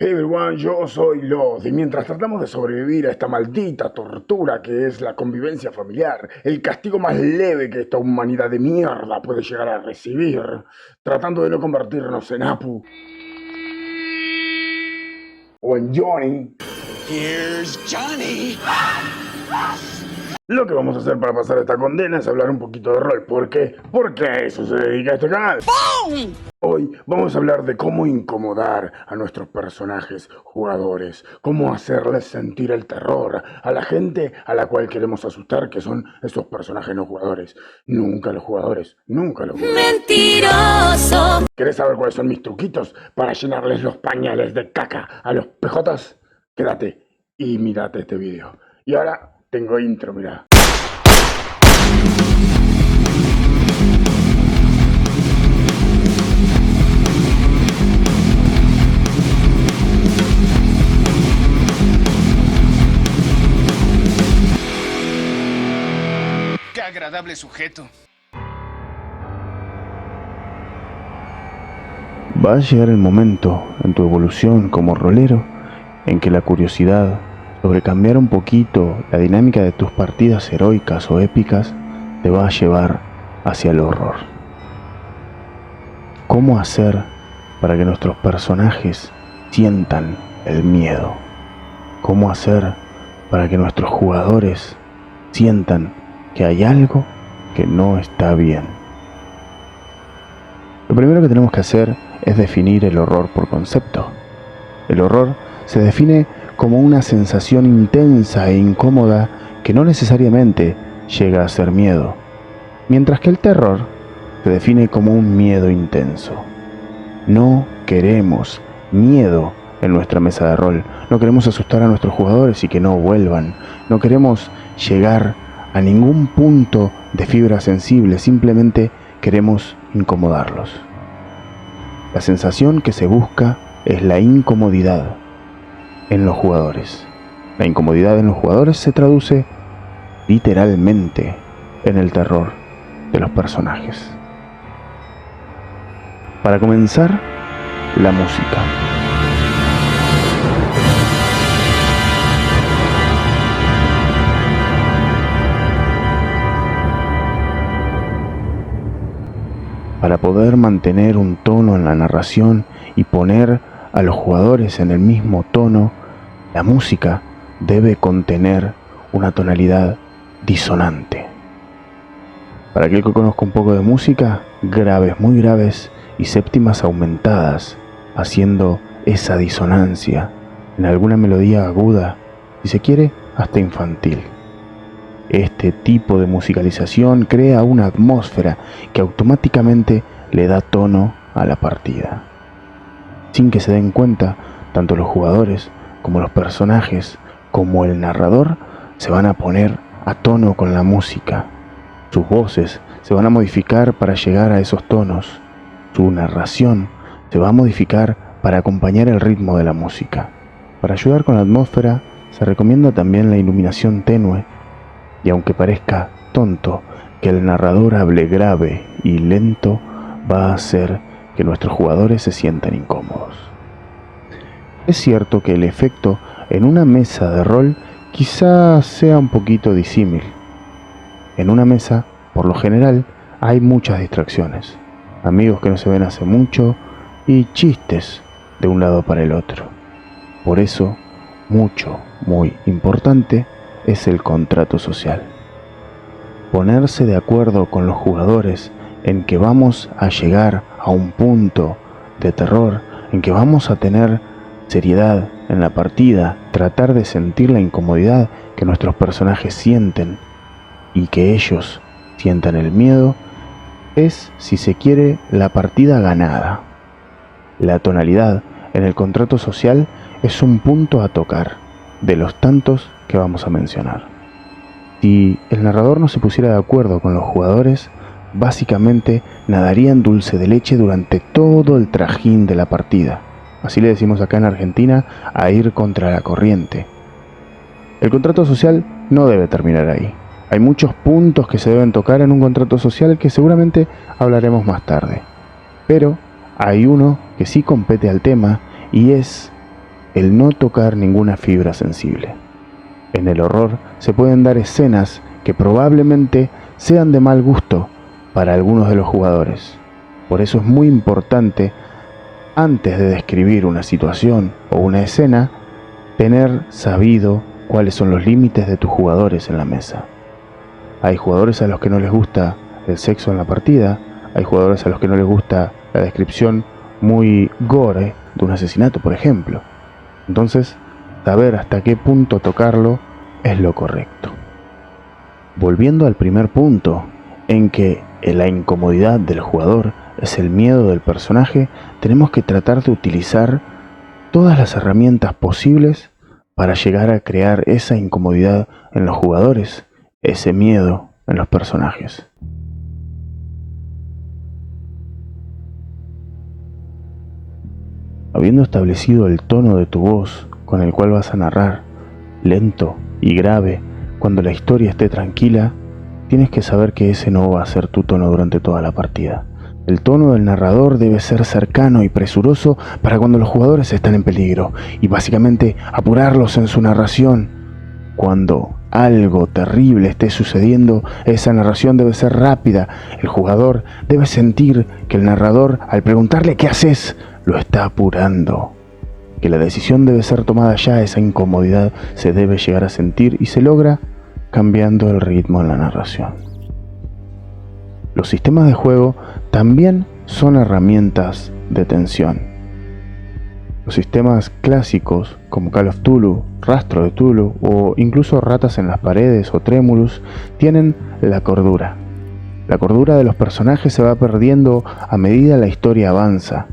Hey everyone, yo soy Lod y mientras tratamos de sobrevivir a esta maldita tortura que es la convivencia familiar, el castigo más leve que esta humanidad de mierda puede llegar a recibir, tratando de no convertirnos en Apu o en Johnny. Here's Johnny. Lo que vamos a hacer para pasar esta condena es hablar un poquito de rol. ¿Por qué? Porque a eso se dedica este canal. ¡Boom! Hoy vamos a hablar de cómo incomodar a nuestros personajes jugadores, cómo hacerles sentir el terror a la gente a la cual queremos asustar, que son esos personajes no jugadores. Nunca los jugadores, nunca los jugadores. ¡Mentiroso! ¿Querés saber cuáles son mis truquitos para llenarles los pañales de caca a los PJs? Quédate y mirate este video. Y ahora tengo intro, mirá. ¡Qué agradable sujeto! Va a llegar el momento en tu evolución como rolero en que la curiosidad sobre cambiar un poquito la dinámica de tus partidas heroicas o épicas te va a llevar hacia el horror. ¿Cómo hacer para que nuestros personajes sientan el miedo? ¿Cómo hacer para que nuestros jugadores sientan que hay algo que no está bien? Lo primero que tenemos que hacer es definir el horror por concepto. El horror se define como una sensación intensa e incómoda que no necesariamente llega a ser miedo, mientras que el terror se define como un miedo intenso. No queremos miedo en nuestra mesa de rol, no queremos asustar a nuestros jugadores y que no vuelvan, no queremos llegar a ningún punto de fibra sensible, simplemente queremos incomodarlos. La sensación que se busca es la incomodidad en los jugadores. La incomodidad en los jugadores se traduce literalmente en el terror de los personajes. Para comenzar, la música. Para poder mantener un tono en la narración y poner a los jugadores en el mismo tono, la música debe contener una tonalidad disonante. Para aquel que conozca un poco de música, graves, muy graves y séptimas aumentadas, haciendo esa disonancia en alguna melodía aguda, si se quiere, hasta infantil. Este tipo de musicalización crea una atmósfera que automáticamente le da tono a la partida. Sin que se den cuenta, tanto los jugadores como los personajes, como el narrador, se van a poner a tono con la música. Sus voces se van a modificar para llegar a esos tonos. Su narración se va a modificar para acompañar el ritmo de la música. Para ayudar con la atmósfera, se recomienda también la iluminación tenue. Y aunque parezca tonto que el narrador hable grave y lento, va a hacer que nuestros jugadores se sientan incómodos. Es cierto que el efecto en una mesa de rol quizás sea un poquito disímil. En una mesa, por lo general, hay muchas distracciones, amigos que no se ven hace mucho y chistes de un lado para el otro. Por eso, muy importante, es el contrato social. Ponerse de acuerdo con los jugadores en que vamos a llegar a un punto de terror, en que vamos a tener seriedad en la partida, tratar de sentir la incomodidad que nuestros personajes sienten y que ellos sientan el miedo, es, si se quiere, la partida ganada. La tonalidad en el contrato social es un punto a tocar, de los tantos que vamos a mencionar. Si el narrador no se pusiera de acuerdo con los jugadores, básicamente nadaría en dulce de leche durante todo el trajín de la partida. Así le decimos acá en Argentina, a ir contra la corriente. El contrato social no debe terminar ahí. Hay muchos puntos que se deben tocar en un contrato social que seguramente hablaremos más tarde. Pero hay uno que sí compete al tema y es el no tocar ninguna fibra sensible. En el horror se pueden dar escenas que probablemente sean de mal gusto para algunos de los jugadores. Por eso es muy importante, antes de describir una situación o una escena, tener sabido cuáles son los límites de tus jugadores en la mesa. Hay jugadores a los que no les gusta el sexo en la partida, hay jugadores a los que no les gusta la descripción muy gore de un asesinato, por ejemplo. Entonces, saber hasta qué punto tocarlo es lo correcto. Volviendo al primer punto, en que la incomodidad del jugador es el miedo del personaje, tenemos que tratar de utilizar todas las herramientas posibles para llegar a crear esa incomodidad en los jugadores, ese miedo en los personajes. Habiendo establecido el tono de tu voz con el cual vas a narrar, lento y grave, cuando la historia esté tranquila, tienes que saber que ese no va a ser tu tono durante toda la partida. El tono del narrador debe ser cercano y presuroso para cuando los jugadores están en peligro, y básicamente apurarlos en su narración. Cuando algo terrible esté sucediendo, esa narración debe ser rápida. El jugador debe sentir que el narrador, al preguntarle ¿qué haces?, lo está apurando. Que la decisión debe ser tomada ya, esa incomodidad se debe llegar a sentir y se logra cambiando el ritmo en la narración. Los sistemas de juego también son herramientas de tensión. Los sistemas clásicos como Call of Cthulhu, Rastro de Cthulhu o incluso Ratas en las Paredes o Tremulous tienen la cordura. La cordura de los personajes se va perdiendo a medida la historia avanza.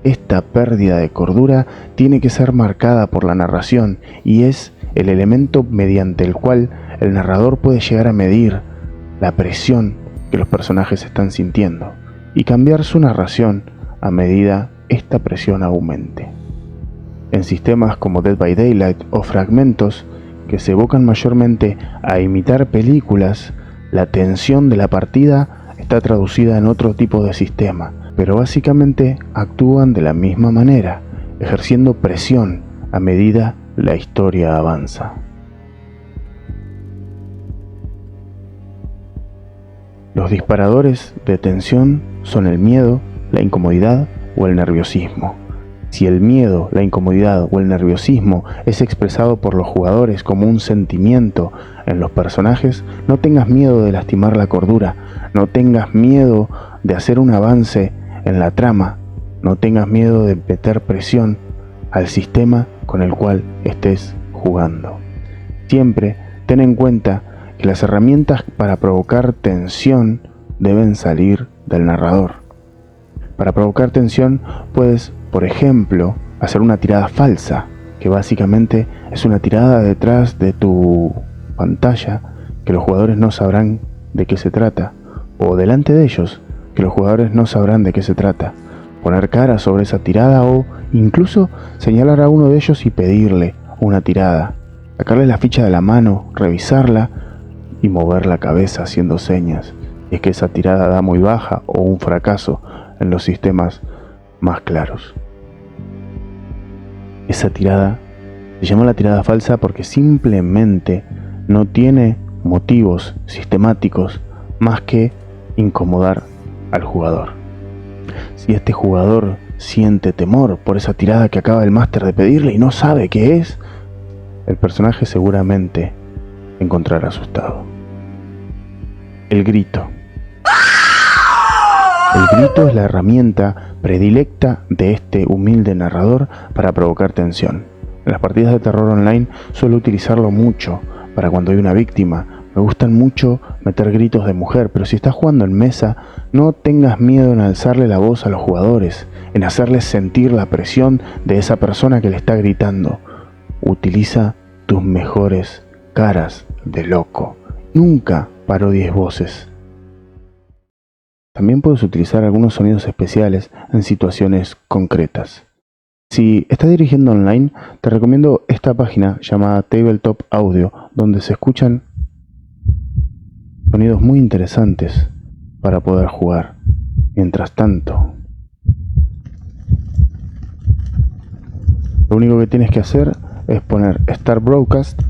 Esta pérdida de cordura tiene que ser marcada por la narración y es el elemento mediante el cual el narrador puede llegar a medir la presión que los personajes están sintiendo y cambiar su narración a medida esta presión aumente. En sistemas como Dead by Daylight o Fragmentos, que se evocan mayormente a imitar películas, la tensión de la partida está traducida en otro tipo de sistema, pero básicamente actúan de la misma manera, ejerciendo presión a medida la historia avanza. Los disparadores de tensión son el miedo, la incomodidad o el nerviosismo. Si el miedo, la incomodidad o el nerviosismo es expresado por los jugadores como un sentimiento en los personajes, no tengas miedo de lastimar la cordura, no tengas miedo de hacer un avance en la trama, no tengas miedo de meter presión al sistema con el cual estés jugando. Siempre ten en cuenta que las herramientas para provocar tensión deben salir del narrador. Para provocar tensión puedes, por ejemplo, hacer una tirada falsa, que básicamente es una tirada detrás de tu pantalla que los jugadores no sabrán de qué se trata, o delante de ellos, que los jugadores no sabrán de qué se trata. Poner cara sobre esa tirada o incluso señalar a uno de ellos y pedirle una tirada. Sacarle la ficha de la mano, revisarla y mover la cabeza haciendo señas. Y es que esa tirada da muy baja o un fracaso en los sistemas más claros. Esa tirada se llama la tirada falsa porque simplemente no tiene motivos sistemáticos más que incomodar al jugador. Si este jugador siente temor por esa tirada que acaba el máster de pedirle y no sabe qué es, el personaje seguramente encontrará asustado. El grito. El grito es la herramienta predilecta de este humilde narrador para provocar tensión. En las partidas de terror online suelo utilizarlo mucho para cuando hay una víctima. Me gustan mucho meter gritos de mujer, pero si estás jugando en mesa, no tengas miedo en alzarle la voz a los jugadores, en hacerles sentir la presión de esa persona que le está gritando. Utiliza tus mejores caras de loco. Nunca parodies voces. También puedes utilizar algunos sonidos especiales en situaciones concretas. Si estás dirigiendo online, te recomiendo esta página llamada Tabletop Audio, donde se escuchan sonidos muy interesantes para poder jugar. Mientras tanto, Lo único que tienes que hacer es poner Start Broadcast,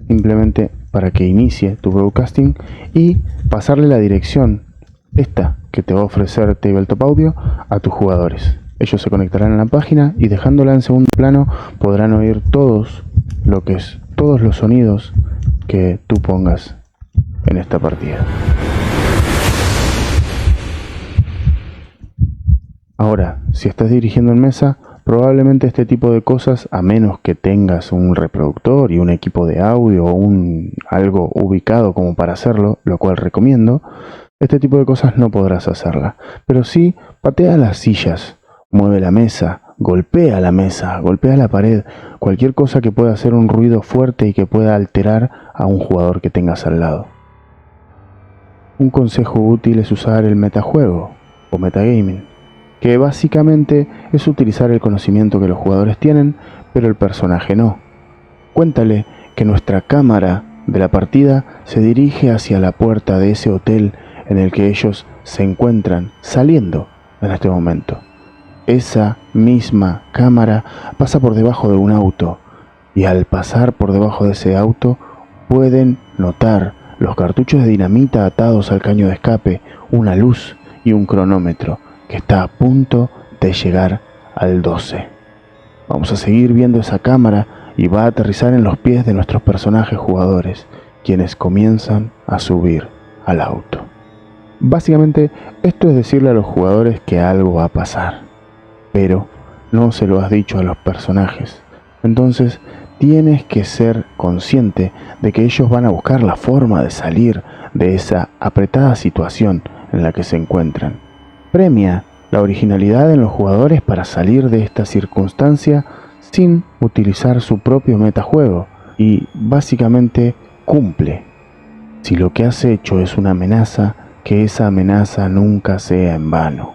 simplemente para que inicie tu broadcasting, y pasarle la dirección esta que te va a ofrecer Tabletop Audio a tus jugadores. Ellos se conectarán a la página y dejándola en segundo plano podrán oír todos los sonidos que tú pongas en esta partida. Ahora, si estás dirigiendo en mesa, probablemente este tipo de cosas, a menos que tengas un reproductor y un equipo de audio o algo ubicado como para hacerlo, lo cual recomiendo, este tipo de cosas no podrás hacerla. Pero sí, patea las sillas, mueve la mesa, golpea la pared, cualquier cosa que pueda hacer un ruido fuerte y que pueda alterar a un jugador que tengas al lado. Un consejo útil es usar el metajuego o metagaming, que básicamente es utilizar el conocimiento que los jugadores tienen, pero el personaje no. Cuéntale que nuestra cámara de la partida se dirige hacia la puerta de ese hotel en el que ellos se encuentran saliendo en este momento. Esa misma cámara pasa por debajo de un auto, y al pasar por debajo de ese auto pueden notar los cartuchos de dinamita atados al caño de escape, una luz y un cronómetro que está a punto de llegar al 12. Vamos a seguir viendo esa cámara y va a aterrizar en los pies de nuestros personajes jugadores, quienes comienzan a subir al auto. Básicamente, esto es decirle a los jugadores que algo va a pasar, pero no se lo has dicho a los personajes. Entonces, tienes que ser consciente de que ellos van a buscar la forma de salir de esa apretada situación en la que se encuentran. Premia la originalidad en los jugadores para salir de esta circunstancia sin utilizar su propio metajuego y básicamente cumple. Si lo que has hecho es una amenaza, que esa amenaza nunca sea en vano.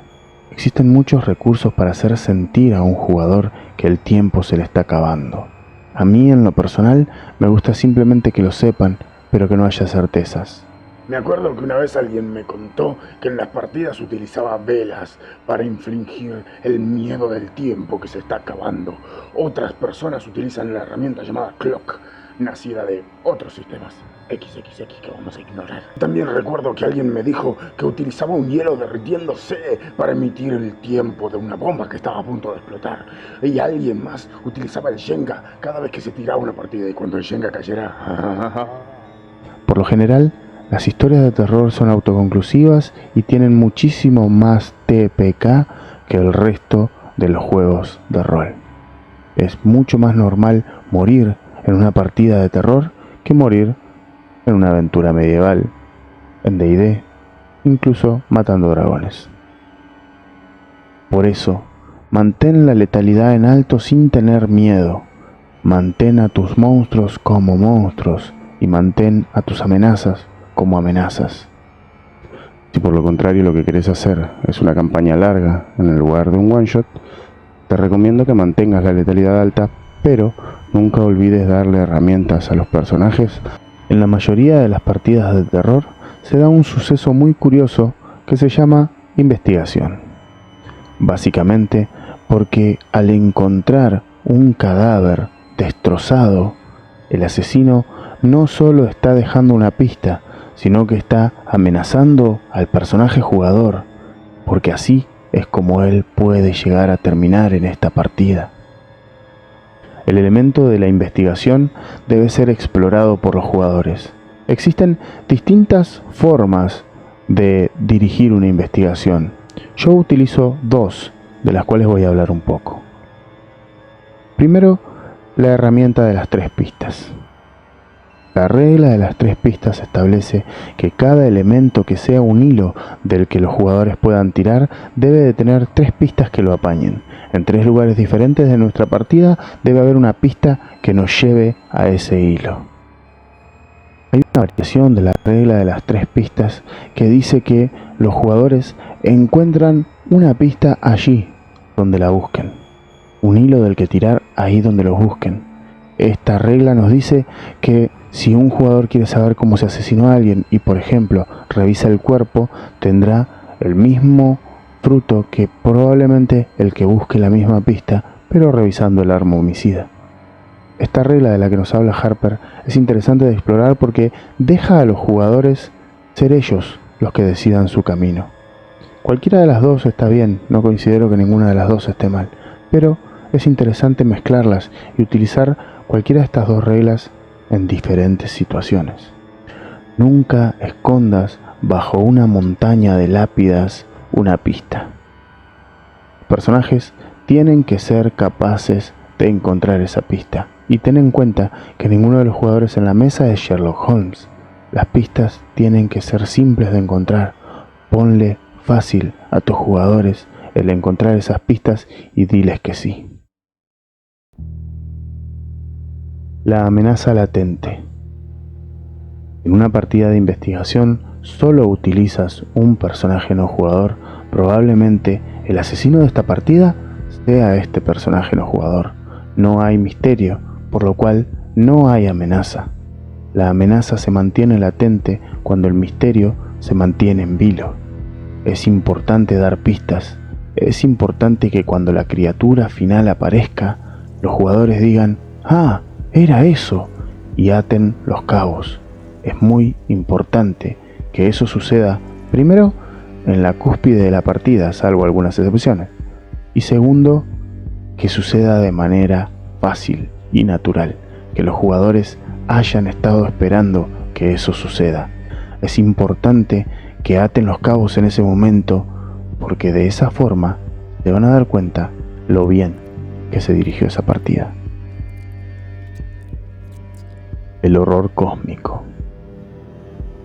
Existen muchos recursos para hacer sentir a un jugador que el tiempo se le está acabando. A mí en lo personal me gusta simplemente que lo sepan, pero que no haya certezas. Me acuerdo que una vez alguien me contó que en las partidas utilizaba velas para infligir el miedo del tiempo que se está acabando. Otras personas utilizan la herramienta llamada Clock, nacida de otros sistemas XXX que vamos a ignorar. También recuerdo que alguien me dijo que utilizaba un hielo derritiéndose para emitir el tiempo de una bomba que estaba a punto de explotar. Y alguien más utilizaba el Jenga cada vez que se tiraba una partida, y cuando el Jenga cayera... Por lo general, las historias de terror son autoconclusivas y tienen muchísimo más TPK que el resto de los juegos de rol. Es mucho más normal morir en una partida de terror que morir en una aventura medieval, en D&D, incluso matando dragones. Por eso, mantén la letalidad en alto sin tener miedo. Mantén a tus monstruos como monstruos y mantén a tus amenazas como amenazas. Si por lo contrario lo que querés hacer es una campaña larga en el lugar de un one shot, te recomiendo que mantengas la letalidad alta, pero nunca olvides darle herramientas a los personajes. En la mayoría de las partidas de terror se da un suceso muy curioso que se llama investigación. Básicamente porque al encontrar un cadáver destrozado, el asesino no solo está dejando una pista, sino que está amenazando al personaje jugador, porque así es como él puede llegar a terminar en esta partida. El elemento de la investigación debe ser explorado por los jugadores. Existen distintas formas de dirigir una investigación. Yo utilizo dos, de las cuales voy a hablar un poco. Primero, la herramienta de las 3 pistas. La regla de las 3 pistas establece que cada elemento que sea un hilo del que los jugadores puedan tirar debe de tener 3 pistas que lo apañen. En 3 lugares diferentes de nuestra partida debe haber una pista que nos lleve a ese hilo. Hay una variación de la regla de las 3 pistas que dice que los jugadores encuentran una pista allí donde la busquen, un hilo del que tirar ahí donde los busquen. Esta regla nos dice que si un jugador quiere saber cómo se asesinó a alguien y, por ejemplo, revisa el cuerpo, tendrá el mismo fruto que probablemente el que busque la misma pista, pero revisando el arma homicida. Esta regla de la que nos habla Harper es interesante de explorar porque deja a los jugadores ser ellos los que decidan su camino. Cualquiera de las dos está bien, no considero que ninguna de las dos esté mal, pero es interesante mezclarlas y utilizar cualquiera de estas dos reglas en diferentes situaciones. Nunca escondas bajo una montaña de lápidas una pista. Los personajes tienen que ser capaces de encontrar esa pista. Y ten en cuenta que ninguno de los jugadores en la mesa es Sherlock Holmes. Las pistas tienen que ser simples de encontrar. Ponle fácil a tus jugadores el encontrar esas pistas y diles que sí. La amenaza latente. En una partida de investigación solo utilizas un personaje no jugador. Probablemente el asesino de esta partida sea este personaje no jugador. No hay misterio, por lo cual no hay amenaza. La amenaza se mantiene latente cuando el misterio se mantiene en vilo. Es importante dar pistas. Es importante que cuando la criatura final aparezca, los jugadores digan, ¡ah, era eso!, y aten los cabos. Es muy importante que eso suceda, primero, en la cúspide de la partida, salvo algunas excepciones, y segundo, que suceda de manera fácil y natural, que los jugadores hayan estado esperando que eso suceda. Es importante que aten los cabos en ese momento, porque de esa forma se van a dar cuenta lo bien que se dirigió esa partida. El horror cósmico.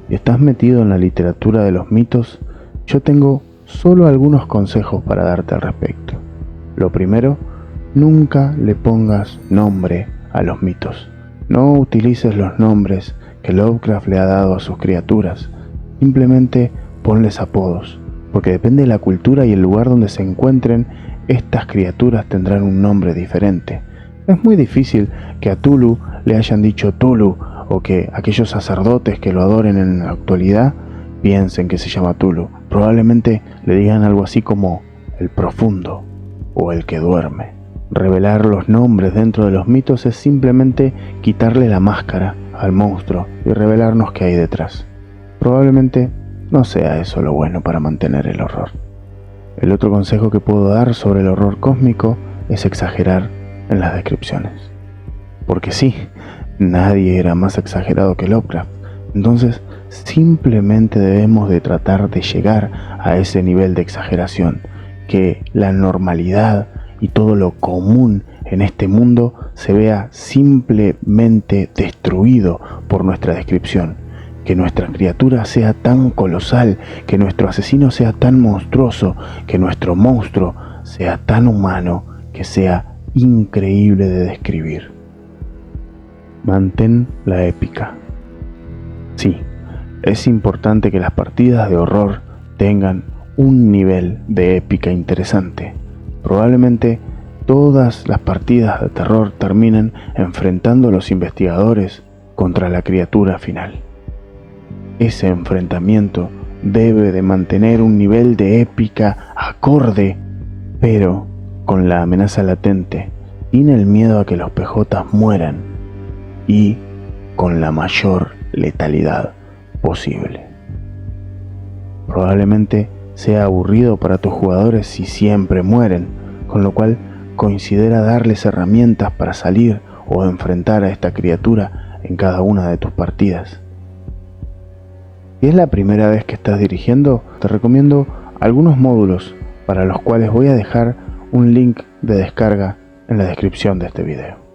Si estás metido en la literatura de los mitos, yo tengo solo algunos consejos para darte al respecto. Lo primero, nunca le pongas nombre a los mitos. No utilices los nombres que Lovecraft le ha dado a sus criaturas. Simplemente ponles apodos, porque depende de la cultura y el lugar donde se encuentren, estas criaturas tendrán un nombre diferente. Es muy difícil que a Tulu le hayan dicho Tulu, o que aquellos sacerdotes que lo adoren en la actualidad piensen que se llama Tulu. Probablemente le digan algo así como el profundo o el que duerme. Revelar los nombres dentro de los mitos es simplemente quitarle la máscara al monstruo y revelarnos qué hay detrás. Probablemente no sea eso lo bueno para mantener el horror. El otro consejo que puedo dar sobre el horror cósmico es exagerar en las descripciones. Porque sí, nadie era más exagerado que Lovecraft. Entonces, simplemente debemos de tratar de llegar a ese nivel de exageración, que la normalidad y todo lo común en este mundo se vea simplemente destruido por nuestra descripción. Que nuestra criatura sea tan colosal, que nuestro asesino sea tan monstruoso, que nuestro monstruo sea tan humano, que sea increíble de describir. Mantén la épica. Sí, es importante que las partidas de horror tengan un nivel de épica interesante. Probablemente todas las partidas de terror terminen enfrentando a los investigadores contra la criatura final. Ese enfrentamiento debe de mantener un nivel de épica acorde, pero con la amenaza latente, sin el miedo a que los PJs mueran y con la mayor letalidad posible. Probablemente sea aburrido para tus jugadores si siempre mueren, con lo cual considera darles herramientas para salir o enfrentar a esta criatura en cada una de tus partidas. Si es la primera vez que estás dirigiendo, te recomiendo algunos módulos para los cuales voy a dejar un link de descarga en la descripción de este video.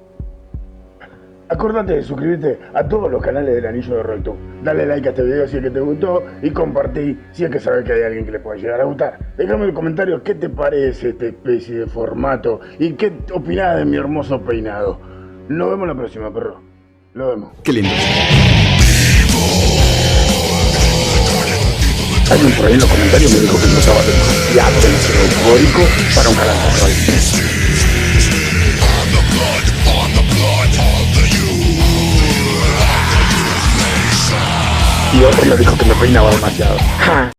Acordate de suscribirte a todos los canales del Anillo de Roltú. Dale like a este video si es que te gustó y compartí si es que sabes que hay alguien que le pueda llegar a gustar. Déjame en los comentarios qué te parece esta especie de formato y qué opinás de mi hermoso peinado. Nos vemos la próxima, perro. Nos vemos. Qué lindo. Alguien por ahí en los comentarios me dijo que no estaba demasiado eufórico para un canal de rol. Y otro me dijo que me peinaba demasiado.